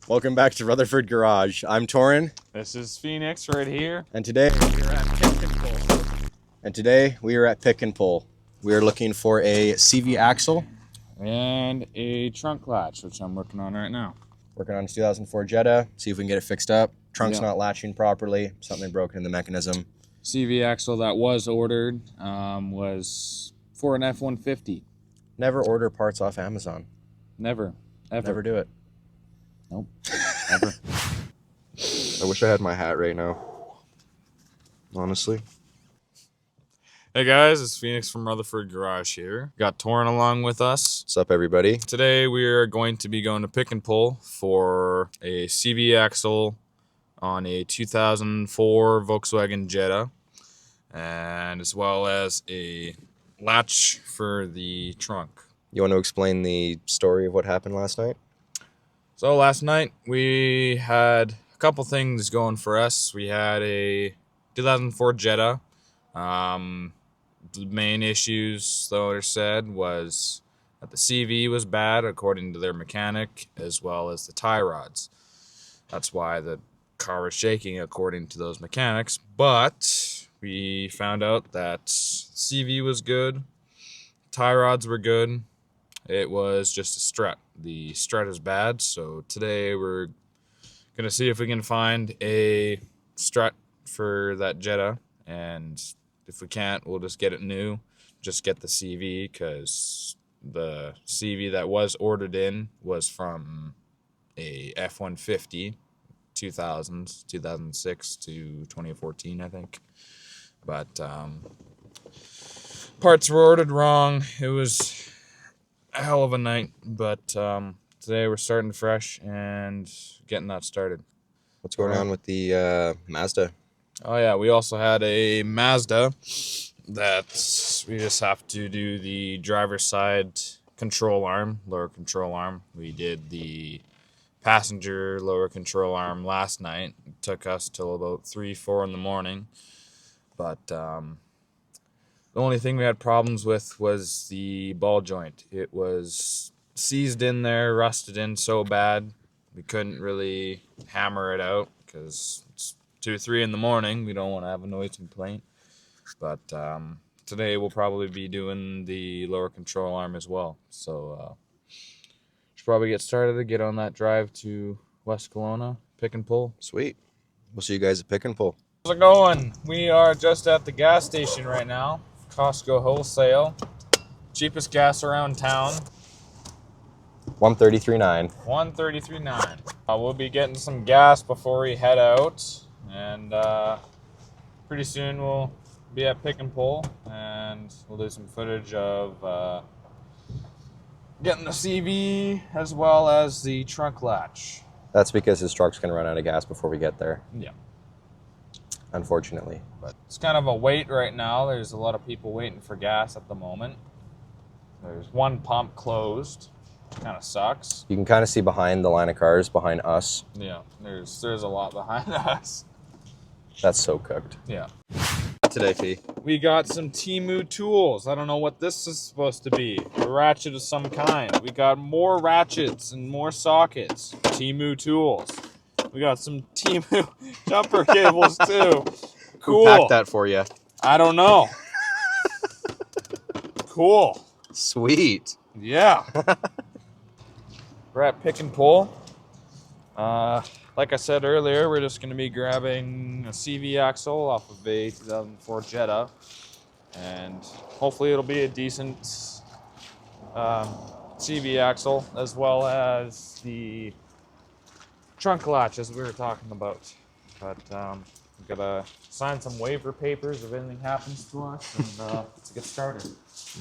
Welcome back to Rutherford Garage. I'm Torin. This is Phoenix right here. And today we are at Pick and Pull. We are looking for a CV axle. And a trunk latch, which I'm working on right now. Working on a 2004 Jetta. See if we can get it fixed up. Trunk's Yeah. not latching properly. Something broken in the mechanism. CV axle that was ordered was for an F-150. Never order parts off Amazon. Never. Ever. Never do it. Nope. Ever. I wish I had my hat right now. Honestly. Hey guys, it's Phoenix from Rutherford Garage here. Got Torin along with us. What's up, everybody? Today we are going to be going to Pick and Pull for a CV axle on a 2004 Volkswagen Jetta, and as well as a latch for the trunk. You want to explain the story of what happened last night? So last night we had a couple things going for us. We had a 2004 Jetta. The main issues, the owner said, was that the CV was bad according to their mechanic, as well as the tie rods. That's why the car was shaking according to those mechanics. But we found out that CV was good, tie rods were good. It was just a strut. The strut is bad, so today we're going to see if we can find a strut for that Jetta, and if we can't, we'll just get it new. Just get the CV, because the CV that was ordered in was from a F-150, 2006 to 2014, I think. But parts were ordered wrong. It was a hell of a night, but today we're starting fresh and getting that started. What's going on with the Mazda? Oh yeah, we also had a Mazda that we just have to do the driver's side control arm, lower control arm. We did the passenger lower control arm last night. It took us till about 3-4 in the morning, but the only thing we had problems with was the ball joint. It was seized in there, rusted in so bad, we couldn't really hammer it out because it's 2 or 3 in the morning. We don't want to have a noise complaint. But today we'll probably be doing the lower control arm as well. So should probably get started, get on that drive to West Kelowna, Pick and Pull. Sweet. We'll see you guys at Pick and Pull. How's it going? We are just at the gas station right now. Costco wholesale. Cheapest gas around town. 133.9. 133.9. We'll be getting some gas before we head out, and pretty soon we'll be at Pick and Pull, and we'll do some footage of getting the CV as well as the trunk latch. That's because his truck's going to run out of gas before we get there. Yeah. Unfortunately. But it's kind of a wait right now. There's a lot of people waiting for gas at the moment. There's one pump closed. Kind of sucks. You can kind of see behind the line of cars behind us. Yeah, there's a lot behind us. That's so cooked. Yeah. Today, Fee. We got some Temu tools. I don't know what this is supposed to be. A ratchet of some kind. We got more ratchets and more sockets. Temu tools. We got some Temu jumper cables too. Cool. Who packed that for you? I don't know. Cool. Sweet. Yeah. We're at Pick and Pull. Like I said earlier, we're just going to be grabbing a CV axle off of a 2004 Jetta, and hopefully it'll be a decent CV axle, as well as the trunk latch, as we were talking about. But we've got to sign some waiver papers if anything happens to us, and let's get started.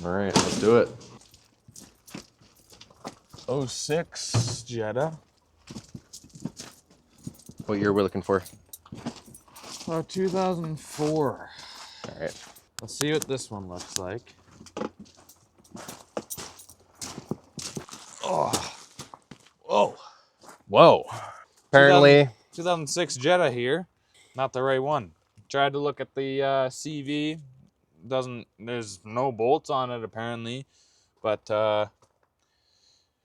All right, let's do it. 06 Jetta. What year we're looking for? 2004. All right. Let's see what this one looks like. Oh. Whoa. Whoa. Apparently. 2006 Jetta here. Not the right one. Tried to look at the CV. There's no bolts on it apparently. But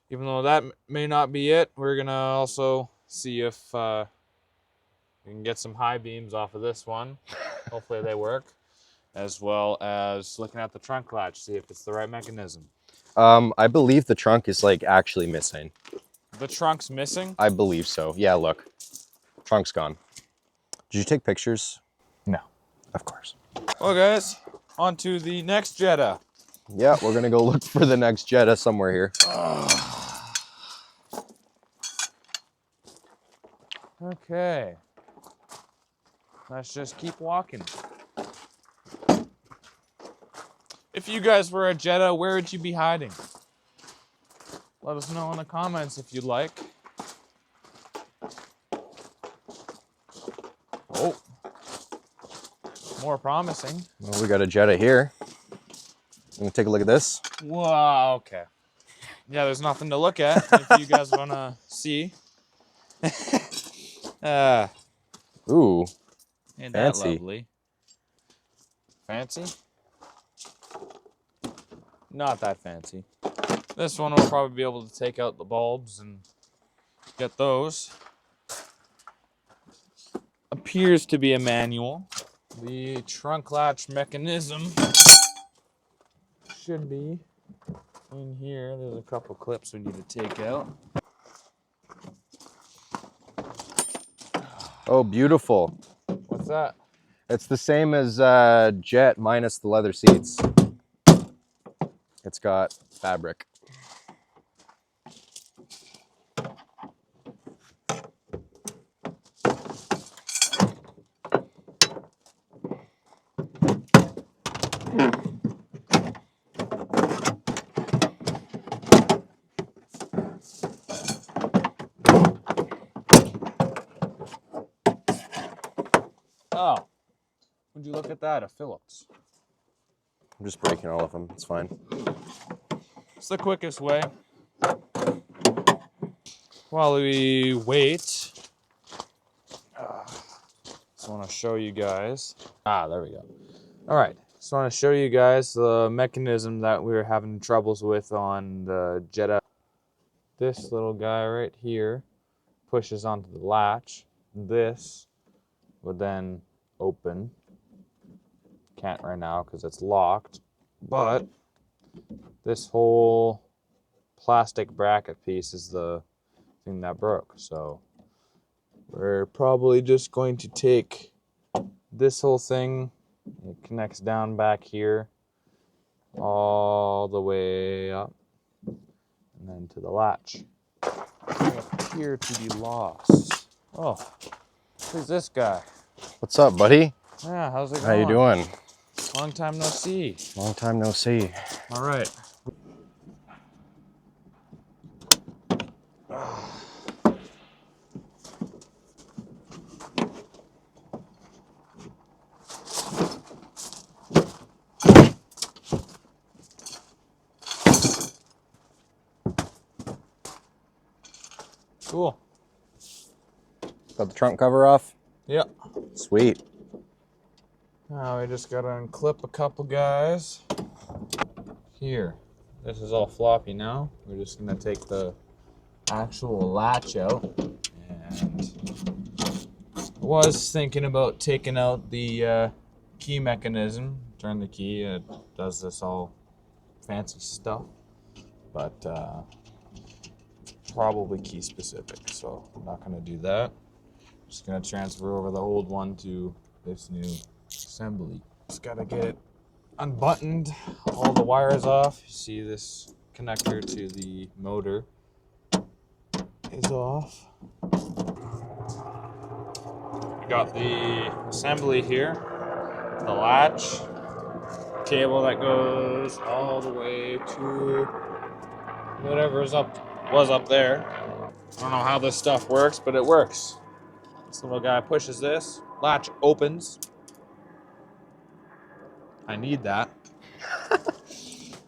even though that may not be it, we're going to also see if we can get some high beams off of this one. Hopefully they work. As well as looking at the trunk latch, see if it's the right mechanism. I believe the trunk is like actually missing. The trunk's missing? I believe so. Yeah, look. Trunk's gone. Did you take pictures? No. Of course. Well, guys, on to the next Jetta. Yeah, we're gonna go look for the next Jetta somewhere here. Okay. Let's just keep walking. If you guys were a Jetta, where would you be hiding? Let us know in the comments if you'd like. Oh. More promising. Well, we got a Jetta here. I'm gonna take a look at this. Wow, okay. Yeah, there's nothing to look at if you guys want to see. Ooh, Ain't fancy. that lovely? Fancy? Not that fancy. This one will probably be able to take out the bulbs and get those. Appears to be a manual. The trunk latch mechanism should be in here. There's a couple clips we need to take out. Oh, beautiful. What's that? It's the same as Jet minus the leather seats. It's got fabric. Oh, would you look at that? A Phillips. I'm just breaking all of them. It's fine. It's the quickest way. While we wait, just want to show you guys. There we go. All right, just want to show you guys the mechanism that we were having troubles with on the Jetta. This little guy right here pushes onto the latch. This would then open. Can't right now because it's locked, but this whole plastic bracket piece is the thing that broke. So we're probably just going to take this whole thing. It connects down back here all the way up and then to the latch. They appear to be lost. Oh, who's this guy? What's up, buddy? Yeah, how's it going? How you doing? Long time no see. Long time no see. All right. Cool. Got the trunk cover off? Yep. Sweet. Now we just gotta unclip a couple guys. Here. This is all floppy now. We're just gonna take the actual latch out. And I was thinking about taking out the key mechanism. Turn the key, it does this all fancy stuff. But probably key specific, so I'm not gonna do that. Just gonna transfer over the old one to this new assembly. Just gotta get it unbuttoned, all the wires off. You see this connector to the motor is off. We got the assembly here, the latch, cable that goes all the way to whatever was up there. I don't know how this stuff works, but it works. This little guy pushes this, latch opens. I need that.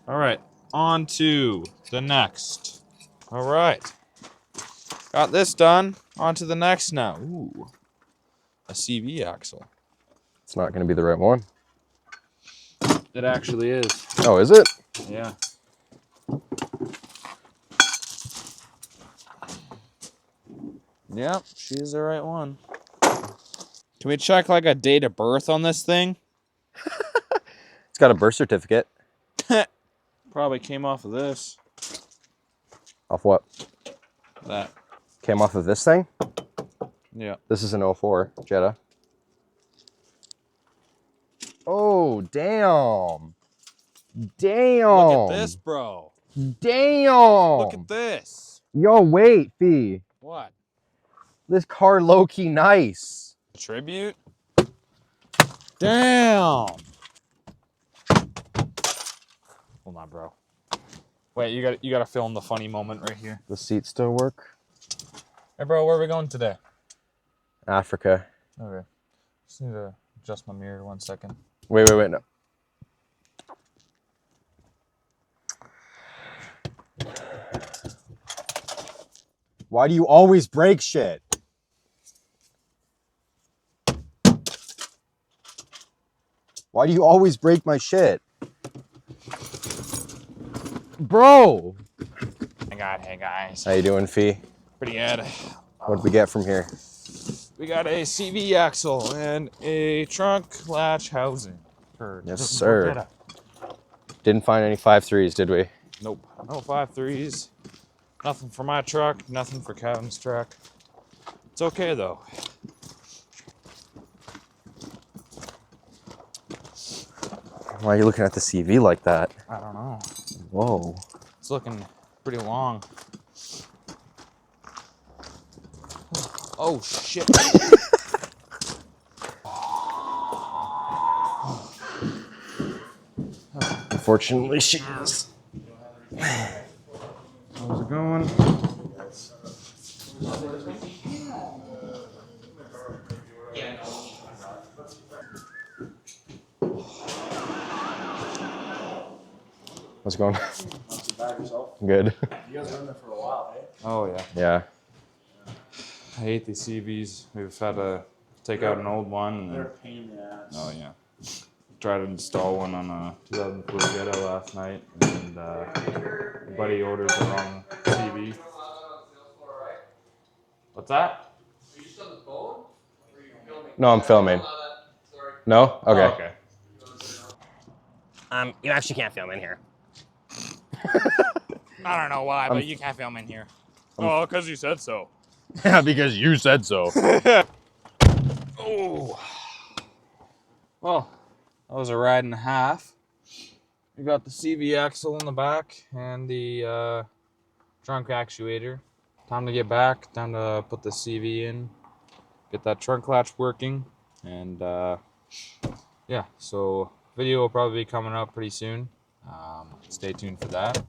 All right, on to the next. All right, got this done. On to the next now. Ooh, a CV axle. It's not going to be the right one. It actually is. Oh, is it? Yeah. Yep, she's the right one. Can we check like a date of birth on this thing? It's got a birth certificate. Probably came off of this. Off what? That. Came off of this thing? Yeah. This is an 04 Jetta. Oh, damn. Damn. Look at this, bro. Damn. Look at this. Yo, wait, Fee. What? This car low-key nice. Tribute? Damn. Hold on, bro. Wait, you gotta film the funny moment right here. The seats still work? Hey, bro, where are we going today? Africa. Okay. Just need to adjust my mirror 1 second. Wait, no. Why do you always break shit? Why do you always break my shit? Bro! Hey guys. How you doing, Fee? Pretty good. What'd we get from here? We got a CV axle and a trunk latch housing. Yes, sir. Didn't find any 5.3s, did we? Nope. No 5.3s. Nothing for my truck. Nothing for Kevin's truck. It's okay though. Why are you looking at the CV like that? I don't know. Whoa. It's looking pretty long. Oh shit. Unfortunately, she is. How's it going? How's it going? Not too bad yourself. Good. You guys been there for a while, eh? Oh yeah. Yeah. I hate these CVs. We've had to take out an old one. They're And, a pain in the ass. oh yeah. Tried to install one on a 2004 Jetta last night, and a buddy ordered the wrong CV. What's that? Are you just on the phone? Or are you filming? No, I'm filming. Sorry. No? Okay. Oh, okay. You actually can't film in here. I don't know why, but you can't film in here. Oh, because you said so. Yeah, because you said so. Oh. Well, that was a ride and a half. We got the CV axle in the back and the trunk actuator. Time to get back. Time to put the CV in. Get that trunk latch working. And yeah, so video will probably be coming up pretty soon. Stay tuned for that.